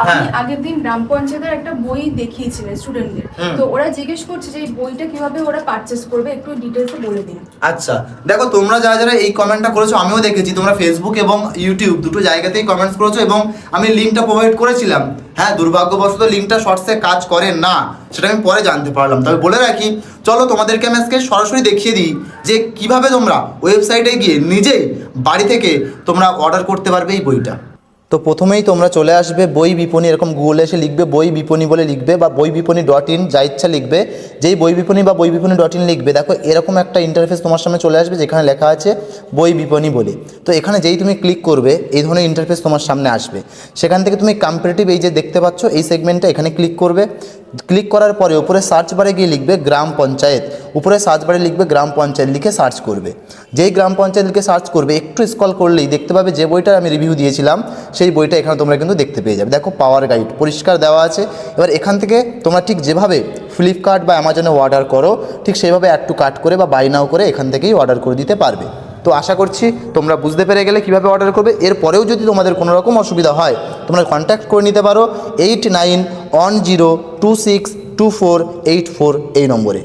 আপনি আগের দিন গ্রাম পঞ্চায়েতের একটা বই দেখিয়েছিলেন স্টুডেন্টদের, তো ওরা জিজ্ঞেস করছে যে এই বইটা কিভাবে ওরা পারচেজ করবে, একটু ডিটেইলসে বলে দিন। আচ্ছা দেখো, তোমরা যারা যারা এই কমেন্টটা করেছো আমিও দেখেছি, তোমরা ফেসবুক এবং ইউটিউব দুটো জায়গাতেই কমেন্টস করেছো এবং আমি লিঙ্কটা প্রোভাইড করেছিলাম। হ্যাঁ, দুর্ভাগ্যবশত লিঙ্কটা শর্টসে কাজ করে না, সেটা আমি পরে জানতে পারলাম। তবে বলে রাখি, চলো তোমাদেরকে আমি আজকে সরাসরি দেখিয়ে দিই যে কিভাবে তোমরা ওয়েবসাইটে গিয়ে নিজেই বাড়ি থেকে তোমরা অর্ডার করতে পারবে এই বইটা। তো প্রথমেই তোমরা চলে আসবে বই বিপণী, এরকম গুগলে এসে লিখবে বই বিপণী বলে লিখবে, বা বই বিপণী .in যা ইচ্ছা লিখবে। যেই বই বিপণী বা বই বিপণী .in লিখবে, দেখো এরকম একটা ইন্টারফেস তোমার সামনে চলে আসবে যেখানে লেখা আছে বই বিপণী বলে। তো এখানে যেই তুমি ক্লিক করবে এই ধরনের ইন্টারফেস তোমার সামনে আসবে। সেখান থেকে তুমি কম্পারেটিভ এই যে দেখতে পাচ্ছ এই সেগমেন্টটা, এখানে ক্লিক করবে। ক্লিক করার পরে উপরে সার্চ বারে গিয়ে লিখবে গ্রাম পঞ্চায়েত, উপরে সার্চ বারে লিখবে গ্রাম পঞ্চায়েত লিখে সার্চ করবে। যেই গ্রাম পঞ্চায়েত লিখে সার্চ করবে, একটু স্ক্রল করলেই দেখতে পাবে যে বইটার আমি রিভিউ দিয়েছিলাম সেই বইটা এখানে তোমরা কিন্তু দেখতে পেয়ে যাবে। দেখো পাওয়ার গাইড পরিষ্কার দেওয়া আছে। এবার এখান থেকে তোমরা ঠিক যেভাবে ফ্লিপকার্ট বা অ্যামাজনে অর্ডার করো ঠিক সেইভাবে অ্যাড টু কার্ট করে বা বাই নাও করে এখান থেকেই অর্ডার করে দিতে পারবে। তো আশা করছি তোমরা বুঝতে পেরে গেলে কীভাবে অর্ডার করবে। এরপরেও যদি তোমাদের কোনো রকম অসুবিধা হয় তোমরা কন্ট্যাক্ট করে নিতে পারো 8910262484 এই নম্বরে।